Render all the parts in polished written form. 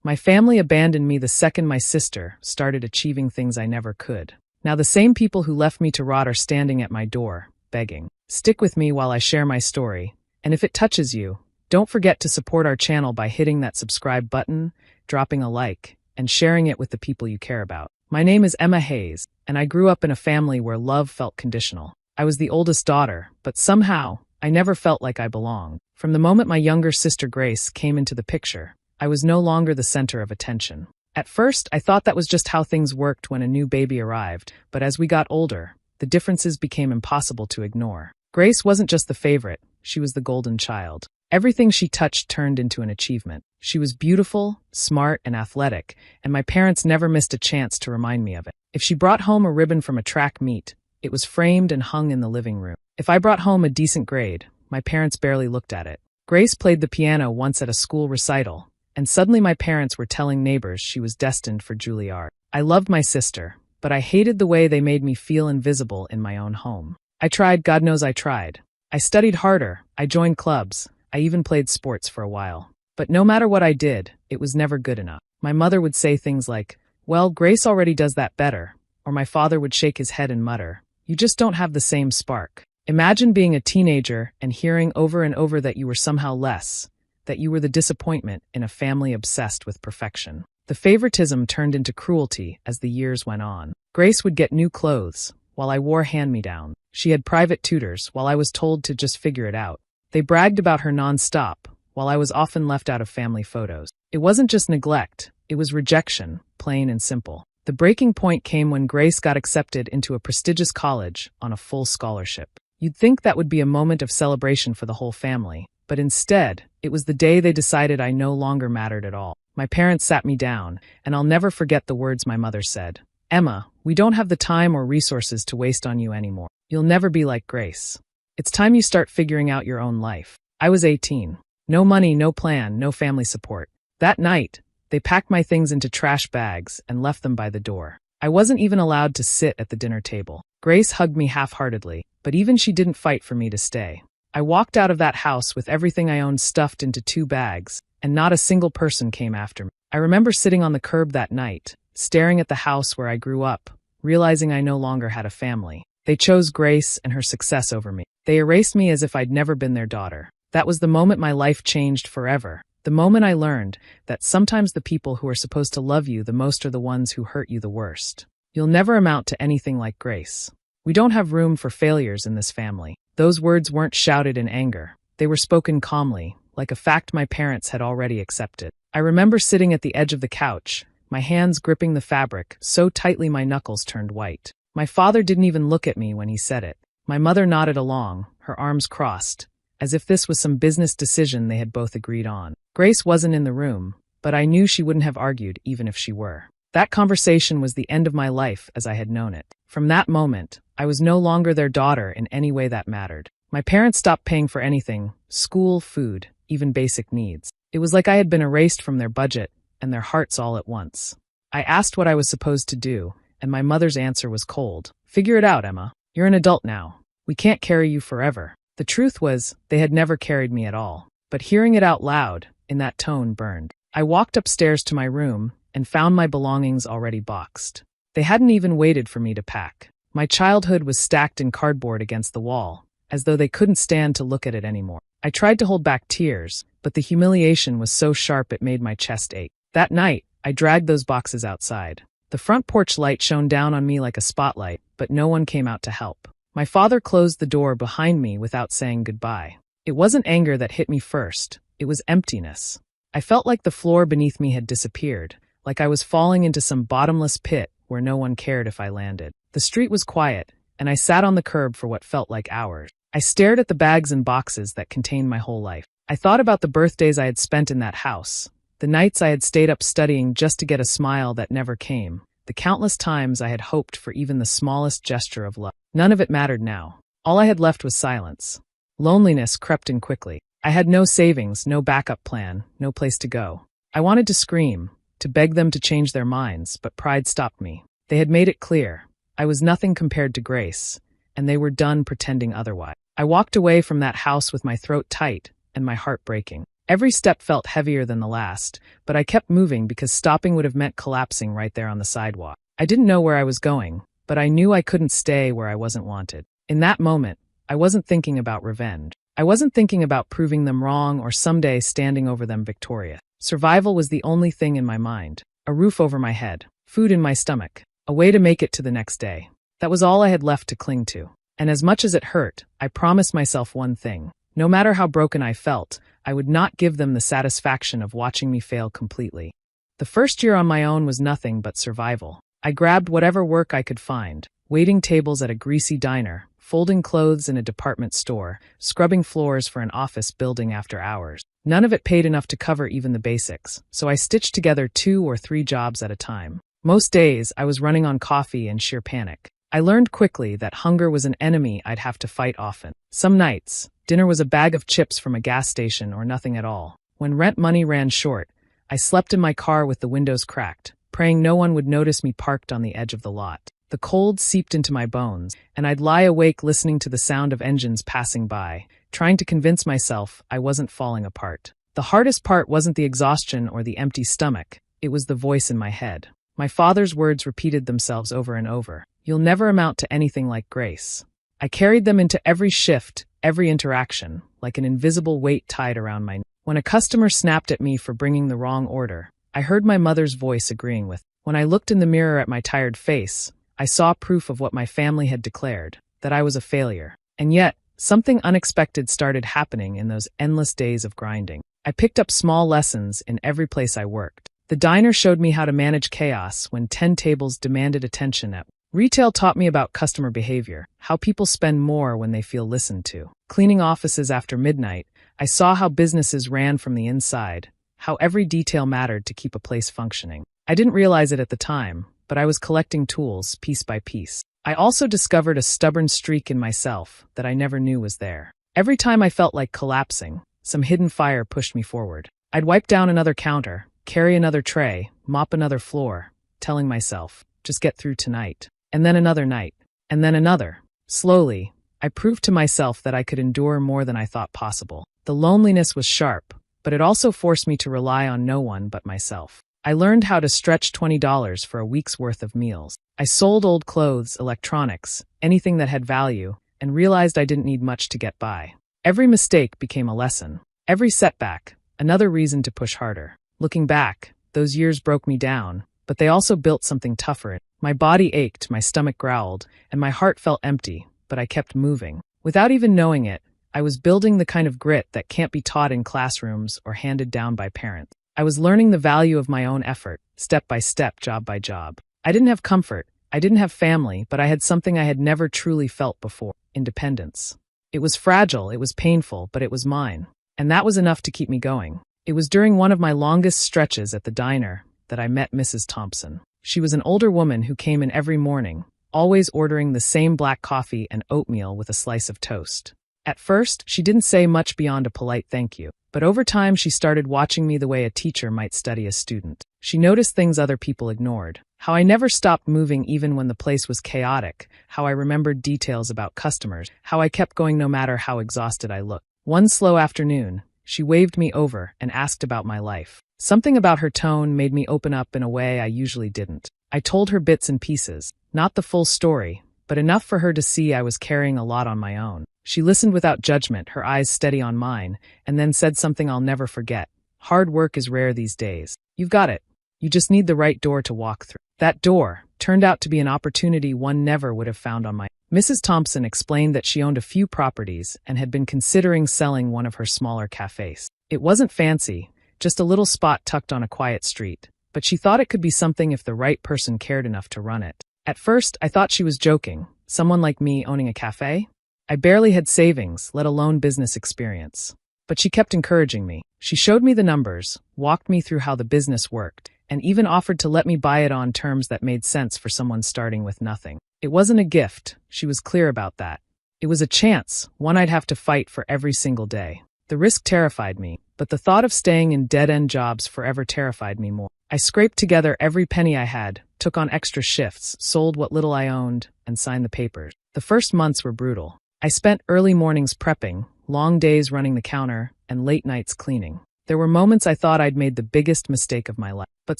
My family abandoned me the second my sister started achieving things I never could. Now the same people who left me to rot are standing at my door, begging. Stick with me while I share my story, and if it touches you, don't forget to support our channel by hitting that subscribe button, dropping a like, and sharing it with the people you care about. My name is Emma Hayes, and I grew up in a family where love felt conditional. I was the oldest daughter, but somehow, I never felt like I belonged. From the moment my younger sister Grace came into the picture, I was no longer the center of attention. At first, I thought that was just how things worked when a new baby arrived, but as we got older, the differences became impossible to ignore. Grace wasn't just the favorite, she was the golden child. Everything she touched turned into an achievement. She was beautiful, smart, and athletic, and my parents never missed a chance to remind me of it. If she brought home a ribbon from a track meet, it was framed and hung in the living room. If I brought home a decent grade, my parents barely looked at it. Grace played the piano once at a school recital, and suddenly my parents were telling neighbors she was destined for Juilliard. I loved my sister, but I hated the way they made me feel invisible in my own home. I tried, God knows I tried. I studied harder, I joined clubs, I even played sports for a while. But no matter what I did, it was never good enough. My mother would say things like, "Well, Grace already does that better," or my father would shake his head and mutter, "You just don't have the same spark." Imagine being a teenager and hearing over and over that you were somehow less, that you were the disappointment in a family obsessed with perfection. The favoritism turned into cruelty as the years went on. Grace would get new clothes, while I wore hand-me-down. She had private tutors, while I was told to just figure it out. They bragged about her non-stop, while I was often left out of family photos. It wasn't just neglect, it was rejection, plain and simple. The breaking point came when Grace got accepted into a prestigious college on a full scholarship. You'd think that would be a moment of celebration for the whole family, but instead, it was the day they decided I no longer mattered at all. My parents sat me down, and I'll never forget the words my mother said. "Emma, we don't have the time or resources to waste on you anymore. You'll never be like Grace. It's time you start figuring out your own life." I was 18. No money, no plan, no family support. That night, they packed my things into trash bags and left them by the door. I wasn't even allowed to sit at the dinner table. Grace hugged me half-heartedly, but even she didn't fight for me to stay. I walked out of that house with everything I owned stuffed into 2 bags, and not a single person came after me. I remember sitting on the curb that night, staring at the house where I grew up, realizing I no longer had a family. They chose Grace and her success over me. They erased me as if I'd never been their daughter. That was the moment my life changed forever. The moment I learned that sometimes the people who are supposed to love you the most are the ones who hurt you the worst. You'll never amount to anything like Grace. We don't have room for failures in this family. Those words weren't shouted in anger. They were spoken calmly, like a fact my parents had already accepted. I remember sitting at the edge of the couch, my hands gripping the fabric so tightly my knuckles turned white. My father didn't even look at me when he said it. My mother nodded along, her arms crossed, as if this was some business decision they had both agreed on. Grace wasn't in the room, but I knew she wouldn't have argued even if she were. That conversation was the end of my life as I had known it. From that moment, I was no longer their daughter in any way that mattered. My parents stopped paying for anything, school, food, even basic needs. It was like I had been erased from their budget and their hearts all at once. I asked what I was supposed to do, and my mother's answer was cold. "Figure it out, Emma. You're an adult now. We can't carry you forever." The truth was, they had never carried me at all. But hearing it out loud, in that tone, burned. I walked upstairs to my room and found my belongings already boxed. They hadn't even waited for me to pack. My childhood was stacked in cardboard against the wall, as though they couldn't stand to look at it anymore. I tried to hold back tears, but the humiliation was so sharp it made my chest ache. That night, I dragged those boxes outside. The front porch light shone down on me like a spotlight, but no one came out to help. My father closed the door behind me without saying goodbye. It wasn't anger that hit me first, it was emptiness. I felt like the floor beneath me had disappeared, like I was falling into some bottomless pit where no one cared if I landed. The street was quiet, and I sat on the curb for what felt like hours. I stared at the bags and boxes that contained my whole life. I thought about the birthdays I had spent in that house, the nights I had stayed up studying just to get a smile that never came, the countless times I had hoped for even the smallest gesture of love. None of it mattered now. All I had left was silence. Loneliness crept in quickly. I had no savings, no backup plan, no place to go. I wanted to scream, to beg them to change their minds, but pride stopped me. They had made it clear. I was nothing compared to Grace, and they were done pretending otherwise. I walked away from that house with my throat tight and my heart breaking. Every step felt heavier than the last, but I kept moving because stopping would have meant collapsing right there on the sidewalk. I didn't know where I was going, but I knew I couldn't stay where I wasn't wanted. In that moment, I wasn't thinking about revenge. I wasn't thinking about proving them wrong or someday standing over them victorious. Survival was the only thing in my mind. A roof over my head, food in my stomach, a way to make it to the next day. That was all I had left to cling to. And as much as it hurt, I promised myself one thing. No matter how broken I felt, I would not give them the satisfaction of watching me fail completely. The first year on my own was nothing but survival. I grabbed whatever work I could find, waiting tables at a greasy diner, folding clothes in a department store, scrubbing floors for an office building after hours. None of it paid enough to cover even the basics, so I stitched together 2 or 3 jobs at a time. Most days, I was running on coffee and sheer panic. I learned quickly that hunger was an enemy I'd have to fight often. Some nights, dinner was a bag of chips from a gas station or nothing at all. When rent money ran short, I slept in my car with the windows cracked, praying no one would notice me parked on the edge of the lot. The cold seeped into my bones, and I'd lie awake listening to the sound of engines passing by, trying to convince myself I wasn't falling apart. The hardest part wasn't the exhaustion or the empty stomach, it was the voice in my head. My father's words repeated themselves over and over. You'll never amount to anything like Grace. I carried them into every shift, every interaction, like an invisible weight tied around my neck. When a customer snapped at me for bringing the wrong order, I heard my mother's voice agreeing with. When I looked in the mirror at my tired face, I saw proof of what my family had declared, that I was a failure. And yet, something unexpected started happening in those endless days of grinding. I picked up small lessons in every place I worked. The diner showed me how to manage chaos when 10 tables demanded attention at. Retail taught me about customer behavior, how people spend more when they feel listened to. Cleaning offices after midnight, I saw how businesses ran from the inside, how every detail mattered to keep a place functioning. I didn't realize it at the time, but I was collecting tools piece by piece. I also discovered a stubborn streak in myself that I never knew was there. Every time I felt like collapsing, some hidden fire pushed me forward. I'd wipe down another counter, carry another tray, mop another floor, telling myself, just get through tonight. And then another night, and then another. Slowly, I proved to myself that I could endure more than I thought possible. The loneliness was sharp, but it also forced me to rely on no one but myself. I learned how to stretch $20 for a week's worth of meals. I sold old clothes, electronics, anything that had value, and realized I didn't need much to get by. Every mistake became a lesson. Every setback, another reason to push harder. Looking back, those years broke me down, but they also built something tougher. My body ached, my stomach growled, and my heart felt empty, but I kept moving. Without even knowing it, I was building the kind of grit that can't be taught in classrooms or handed down by parents. I was learning the value of my own effort, step by step, job by job. I didn't have comfort, I didn't have family, but I had something I had never truly felt before: independence. It was fragile, it was painful, but it was mine. And that was enough to keep me going. It was during one of my longest stretches at the diner that I met Mrs. Thompson. She was an older woman who came in every morning, always ordering the same black coffee and oatmeal with a slice of toast. At first, she didn't say much beyond a polite thank you, but over time she started watching me the way a teacher might study a student. She noticed things other people ignored, how I never stopped moving even when the place was chaotic, how I remembered details about customers, how I kept going no matter how exhausted I looked. One slow afternoon, she waved me over and asked about my life. Something about her tone made me open up in a way I usually didn't. I told her bits and pieces, not the full story, but enough for her to see I was carrying a lot on my own. She listened without judgment, her eyes steady on mine, and then said something I'll never forget. Hard work is rare these days. You've got it. You just need the right door to walk through. That door turned out to be an opportunity one never would have found on my own. Mrs. Thompson explained that she owned a few properties and had been considering selling one of her smaller cafes. It wasn't fancy, just a little spot tucked on a quiet street, but she thought it could be something if the right person cared enough to run it. At first, I thought she was joking. Someone like me owning a cafe? I barely had savings, let alone business experience. But she kept encouraging me. She showed me the numbers, walked me through how the business worked, and even offered to let me buy it on terms that made sense for someone starting with nothing. It wasn't a gift, she was clear about that. It was a chance, one I'd have to fight for every single day. The risk terrified me, but the thought of staying in dead-end jobs forever terrified me more. I scraped together every penny I had, took on extra shifts, sold what little I owned, and signed the papers. The first months were brutal. I spent early mornings prepping, long days running the counter, and late nights cleaning. There were moments I thought I'd made the biggest mistake of my life. But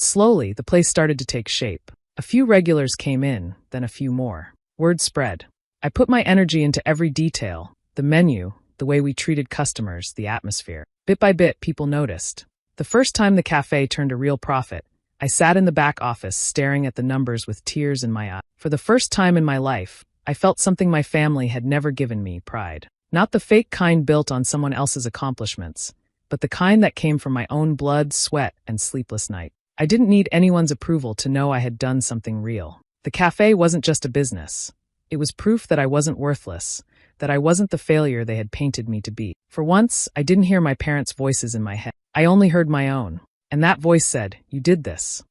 slowly, the place started to take shape. A few regulars came in, then a few more. Word spread. I put my energy into every detail, the menu, the way we treated customers, the atmosphere. Bit by bit, people noticed. The first time the cafe turned a real profit, I sat in the back office staring at the numbers with tears in my eyes. For the first time in my life, I felt something my family had never given me, pride. Not the fake kind built on someone else's accomplishments, but the kind that came from my own blood, sweat, and sleepless night. I didn't need anyone's approval to know I had done something real. The cafe wasn't just a business. It was proof that I wasn't worthless, that I wasn't the failure they had painted me to be. For once, I didn't hear my parents' voices in my head. I only heard my own. And that voice said, "You did this."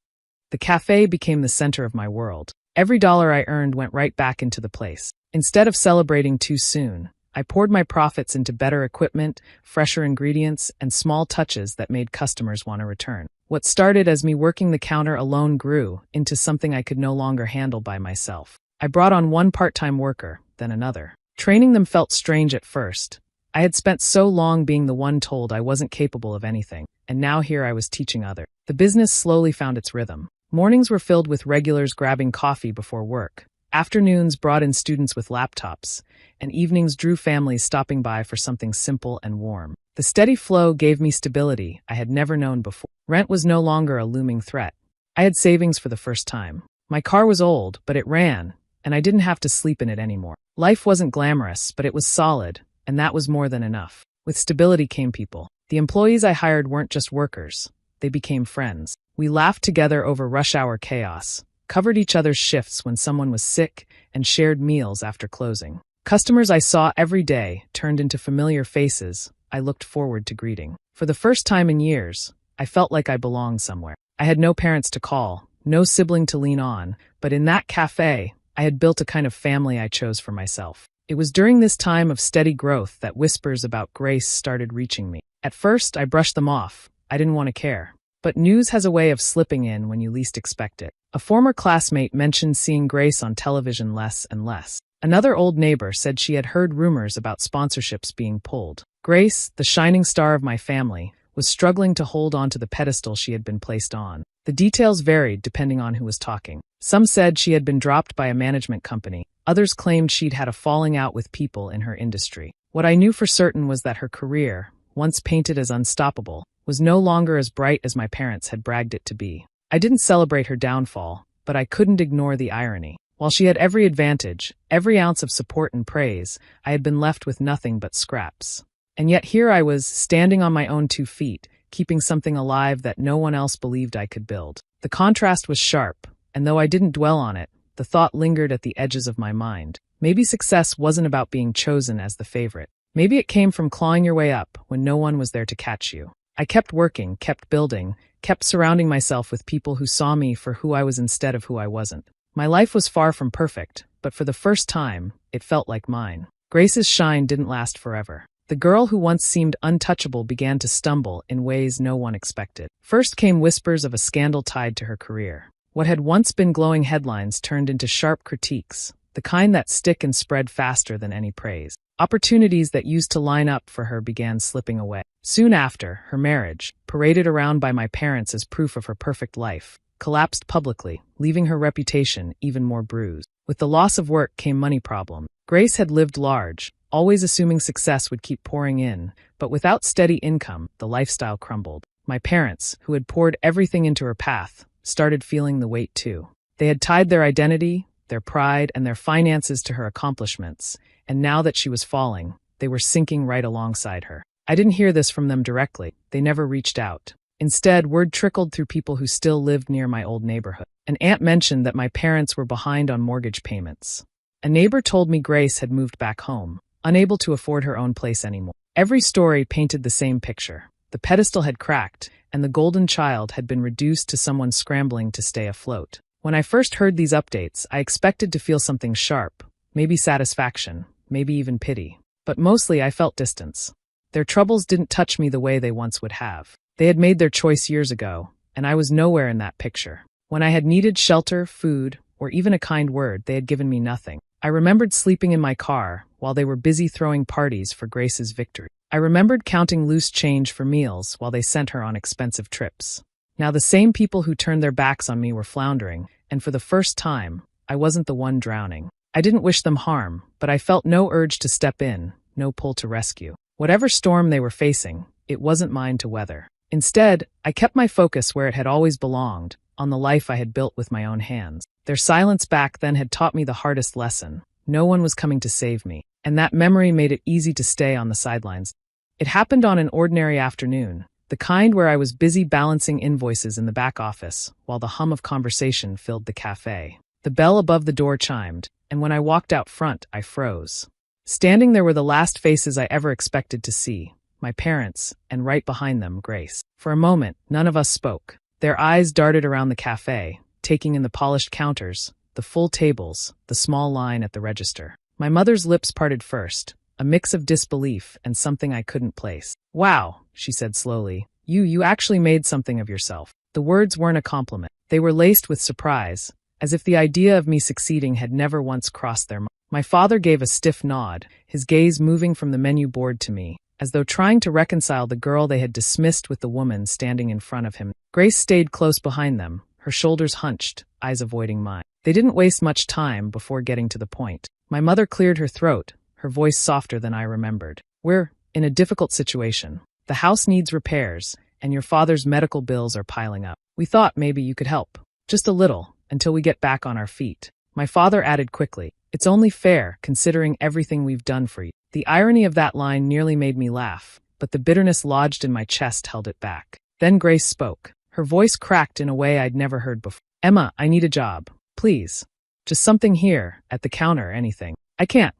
The cafe became the center of my world. Every dollar I earned went right back into the place. Instead of celebrating too soon, I poured my profits into better equipment, fresher ingredients, and small touches that made customers want to return. What started as me working the counter alone grew into something I could no longer handle by myself. I brought on one part-time worker, then another. Training them felt strange at first. I had spent so long being the one told I wasn't capable of anything, and now here I was teaching others. The business slowly found its rhythm. Mornings were filled with regulars grabbing coffee before work. Afternoons brought in students with laptops, and evenings drew families stopping by for something simple and warm. The steady flow gave me stability I had never known before. Rent was no longer a looming threat. I had savings for the first time. My car was old, but it ran, and I didn't have to sleep in it anymore. Life wasn't glamorous, but it was solid, and that was more than enough. With stability came people. The employees I hired weren't just workers. They became friends. We laughed together over rush hour chaos, covered each other's shifts when someone was sick, and shared meals after closing. Customers I saw every day turned into familiar faces I looked forward to greeting. For the first time in years, I felt like I belonged somewhere. I had no parents to call, no sibling to lean on, but in that cafe, I had built a kind of family I chose for myself. It was during this time of steady growth that whispers about Grace started reaching me. At first, I brushed them off. I didn't want to care. But news has a way of slipping in when you least expect it. A former classmate mentioned seeing Grace on television less and less. Another old neighbor said she had heard rumors about sponsorships being pulled. Grace, the shining star of my family, was struggling to hold on to the pedestal she had been placed on. The details varied depending on who was talking. Some said she had been dropped by a management company. Others claimed she'd had a falling out with people in her industry. What I knew for certain was that her career, once painted as unstoppable, was no longer as bright as my parents had bragged it to be. I didn't celebrate her downfall, but I couldn't ignore the irony. While she had every advantage, every ounce of support and praise, I had been left with nothing but scraps. And yet here I was, standing on my own 2 feet, keeping something alive that no one else believed I could build. The contrast was sharp, and though I didn't dwell on it, the thought lingered at the edges of my mind. Maybe success wasn't about being chosen as the favorite. Maybe it came from clawing your way up when no one was there to catch you. I kept working, kept building, kept surrounding myself with people who saw me for who I was instead of who I wasn't. My life was far from perfect, but for the first time, it felt like mine. Grace's shine didn't last forever. The girl who once seemed untouchable began to stumble in ways no one expected. First came whispers of a scandal tied to her career. What had once been glowing headlines turned into sharp critiques, the kind that stick and spread faster than any praise. Opportunities that used to line up for her began slipping away. Soon after, her marriage, paraded around by my parents as proof of her perfect life, collapsed publicly, leaving her reputation even more bruised. With the loss of work came money problems. Grace had lived large, always assuming success would keep pouring in, but without steady income, the lifestyle crumbled. My parents, who had poured everything into her path, started feeling the weight too. They had tied their identity, their pride, and their finances to her accomplishments, and now that she was falling, they were sinking right alongside her. I didn't hear this from them directly. They never reached out. Instead, word trickled through people who still lived near my old neighborhood. An aunt mentioned that my parents were behind on mortgage payments. A neighbor told me Grace had moved back home, unable to afford her own place anymore. Every story painted the same picture. The pedestal had cracked, and the golden child had been reduced to someone scrambling to stay afloat. When I first heard these updates, I expected to feel something sharp, maybe satisfaction, maybe even pity. But mostly I felt distance. Their troubles didn't touch me the way they once would have. They had made their choice years ago, and I was nowhere in that picture. When I had needed shelter, food, or even a kind word, they had given me nothing. I remembered sleeping in my car while they were busy throwing parties for Grace's victory. I remembered counting loose change for meals while they sent her on expensive trips. Now the same people who turned their backs on me were floundering, and for the first time, I wasn't the one drowning. I didn't wish them harm, but I felt no urge to step in, no pull to rescue. Whatever storm they were facing, it wasn't mine to weather. Instead, I kept my focus where it had always belonged, on the life I had built with my own hands. Their silence back then had taught me the hardest lesson. No one was coming to save me, and that memory made it easy to stay on the sidelines. It happened on an ordinary afternoon, the kind where I was busy balancing invoices in the back office, while the hum of conversation filled the cafe. The bell above the door chimed, and when I walked out front, I froze. Standing there were the last faces I ever expected to see, my parents, and right behind them, Grace. For a moment, none of us spoke. Their eyes darted around the cafe, taking in the polished counters, the full tables, the small line at the register. My mother's lips parted first, a mix of disbelief and something I couldn't place. "Wow," she said slowly. You actually made something of yourself." The words weren't a compliment. They were laced with surprise, as if the idea of me succeeding had never once crossed their mind. My father gave a stiff nod, his gaze moving from the menu board to me, as though trying to reconcile the girl they had dismissed with the woman standing in front of him. Grace stayed close behind them, her shoulders hunched, eyes avoiding mine. They didn't waste much time before getting to the point. My mother cleared her throat, her voice softer than I remembered. "We're in a difficult situation. The house needs repairs, and your father's medical bills are piling up. We thought maybe you could help. Just a little, until we get back on our feet." My father added quickly, "It's only fair, considering everything we've done for you." The irony of that line nearly made me laugh, but the bitterness lodged in my chest held it back. Then Grace spoke. Her voice cracked in a way I'd never heard before. "Emma, I need a job. Please. Just something here, at the counter, anything. I can't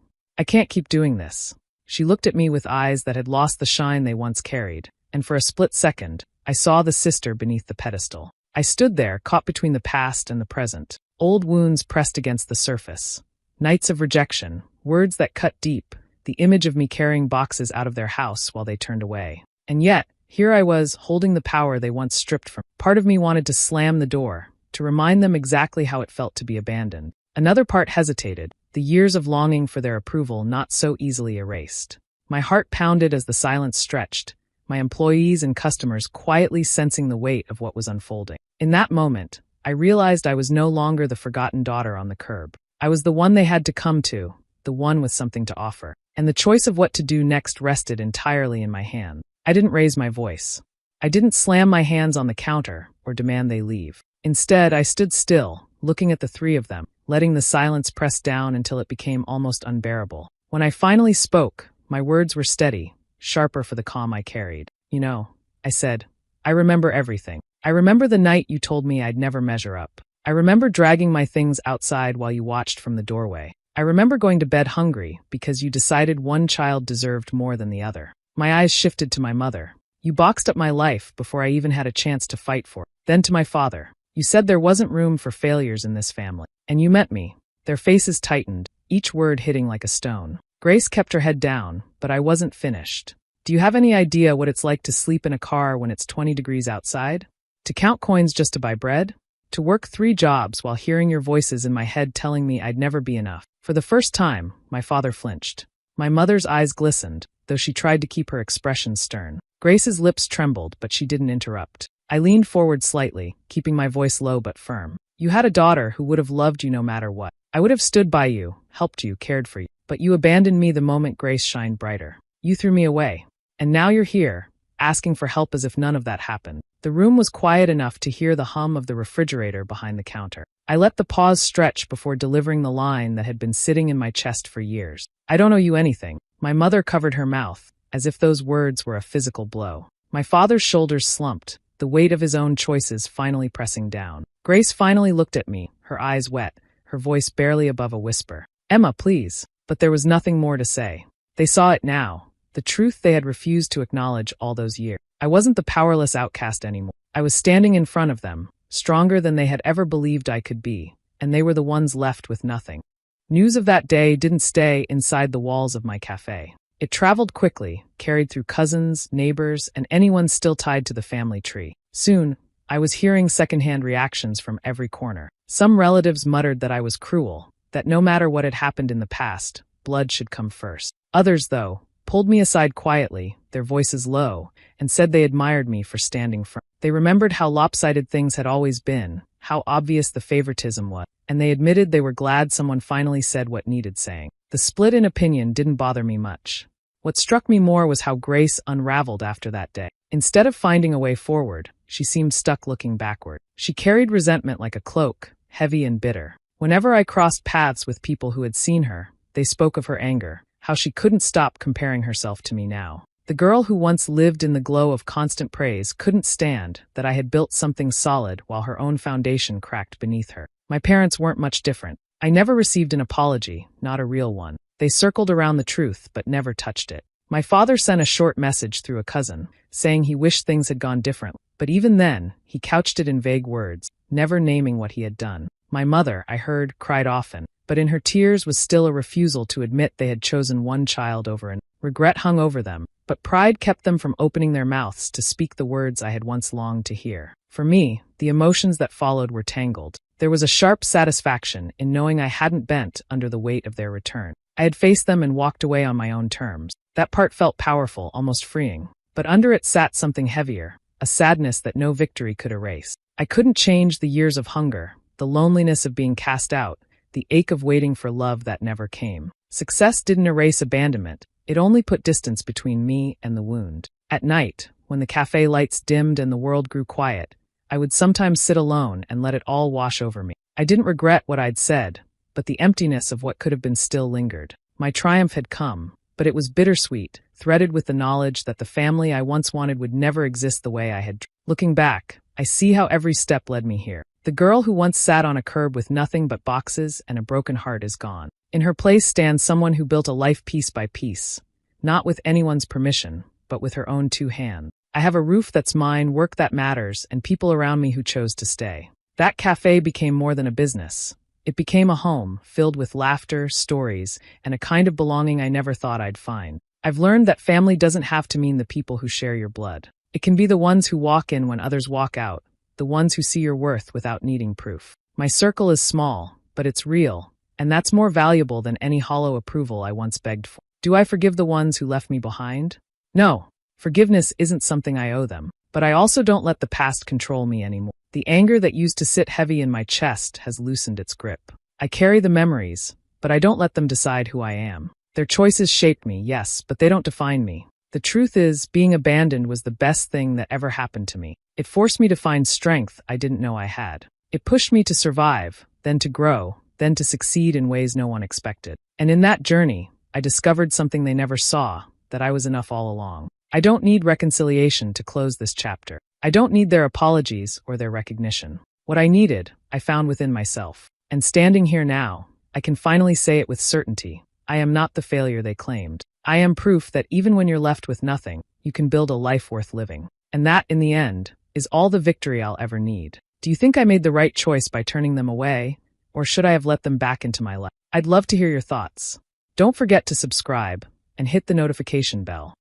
keep doing this." She looked at me with eyes that had lost the shine they once carried, and for a split second, I saw the sister beneath the pedestal. I stood there, caught between the past and the present. Old wounds pressed against the surface. Nights of rejection, words that cut deep, the image of me carrying boxes out of their house while they turned away. And yet, here I was, holding the power they once stripped from me. Part of me wanted to slam the door, to remind them exactly how it felt to be abandoned. Another part hesitated, the years of longing for their approval not so easily erased. My heart pounded as the silence stretched, my employees and customers quietly sensing the weight of what was unfolding. In that moment, I realized I was no longer the forgotten daughter on the curb. I was the one they had to come to, the one with something to offer. And the choice of what to do next rested entirely in my hand. I didn't raise my voice. I didn't slam my hands on the counter or demand they leave. Instead, I stood still, looking at the three of them, letting the silence press down until it became almost unbearable. When I finally spoke, my words were steady, sharper for the calm I carried. "You know," I said, "I remember everything. I remember the night you told me I'd never measure up. I remember dragging my things outside while you watched from the doorway. I remember going to bed hungry because you decided one child deserved more than the other." My eyes shifted to my mother. "You boxed up my life before I even had a chance to fight for it." Then to my father. "You said there wasn't room for failures in this family. And you met me." Their faces tightened, each word hitting like a stone. Grace kept her head down, but I wasn't finished. "Do you have any idea what it's like to sleep in a car when it's 20 degrees outside? To count coins just to buy bread? To work 3 jobs while hearing your voices in my head telling me I'd never be enough?" For the first time, my father flinched. My mother's eyes glistened, though she tried to keep her expression stern. Grace's lips trembled, but she didn't interrupt. I leaned forward slightly, keeping my voice low but firm. "You had a daughter who would have loved you no matter what. I would have stood by you, helped you, cared for you. But you abandoned me the moment Grace shined brighter. You threw me away. And now you're here, asking for help as if none of that happened." The room was quiet enough to hear the hum of the refrigerator behind the counter. I let the pause stretch before delivering the line that had been sitting in my chest for years. "I don't owe you anything." My mother covered her mouth, as if those words were a physical blow. My father's shoulders slumped, the weight of his own choices finally pressing down. Grace finally looked at me, her eyes wet, her voice barely above a whisper. "Emma, please." But there was nothing more to say. They saw it now, the truth they had refused to acknowledge all those years. I wasn't the powerless outcast anymore. I was standing in front of them, stronger than they had ever believed I could be, and they were the ones left with nothing. News of that day didn't stay inside the walls of my cafe. It traveled quickly, carried through cousins, neighbors, and anyone still tied to the family tree. Soon, I was hearing secondhand reactions from every corner. Some relatives muttered that I was cruel, that no matter what had happened in the past, blood should come first. Others, though, pulled me aside quietly, their voices low, and said they admired me for standing firm. They remembered how lopsided things had always been, how obvious the favoritism was, and they admitted they were glad someone finally said what needed saying. The split in opinion didn't bother me much. What struck me more was how Grace unraveled after that day. Instead of finding a way forward, she seemed stuck looking backward. She carried resentment like a cloak, heavy and bitter. Whenever I crossed paths with people who had seen her, they spoke of her anger, how she couldn't stop comparing herself to me now. The girl who once lived in the glow of constant praise couldn't stand that I had built something solid while her own foundation cracked beneath her. My parents weren't much different. I never received an apology, not a real one. They circled around the truth but never touched it. My father sent a short message through a cousin, saying he wished things had gone differently. But even then, he couched it in vague words, never naming what he had done. My mother, I heard, cried often, but in her tears was still a refusal to admit they had chosen one child over another. Regret hung over them, but pride kept them from opening their mouths to speak the words I had once longed to hear. For me, the emotions that followed were tangled. There was a sharp satisfaction in knowing I hadn't bent under the weight of their return. I had faced them and walked away on my own terms. That part felt powerful, almost freeing. But under it sat something heavier, a sadness that no victory could erase. I couldn't change the years of hunger, the loneliness of being cast out, the ache of waiting for love that never came. Success didn't erase abandonment. It only put distance between me and the wound. At night, when the cafe lights dimmed and the world grew quiet, I would sometimes sit alone and let it all wash over me. I didn't regret what I'd said, but the emptiness of what could have been still lingered. My triumph had come, but it was bittersweet, threaded with the knowledge that the family I once wanted would never exist the way I had dreamed. Looking back, I see how every step led me here. The girl who once sat on a curb with nothing but boxes and a broken heart is gone. In her place stands someone who built a life piece by piece, not with anyone's permission, but with her own two hands. I have a roof that's mine, work that matters, and people around me who chose to stay. That cafe became more than a business. It became a home, filled with laughter, stories, and a kind of belonging I never thought I'd find. I've learned that family doesn't have to mean the people who share your blood. It can be the ones who walk in when others walk out, the ones who see your worth without needing proof. My circle is small, but it's real, and that's more valuable than any hollow approval I once begged for. Do I forgive the ones who left me behind? No. Forgiveness isn't something I owe them, but I also don't let the past control me anymore. The anger that used to sit heavy in my chest has loosened its grip. I carry the memories, but I don't let them decide who I am. Their choices shaped me, yes, but they don't define me. The truth is, being abandoned was the best thing that ever happened to me. It forced me to find strength I didn't know I had. It pushed me to survive, then to grow, then to succeed in ways no one expected. And in that journey, I discovered something they never saw, that I was enough all along. I don't need reconciliation to close this chapter. I don't need their apologies or their recognition. What I needed, I found within myself. And standing here now, I can finally say it with certainty. I am not the failure they claimed. I am proof that even when you're left with nothing, you can build a life worth living. And that, in the end, is all the victory I'll ever need. Do you think I made the right choice by turning them away? Or should I have let them back into my life? I'd love to hear your thoughts. Don't forget to subscribe and hit the notification bell.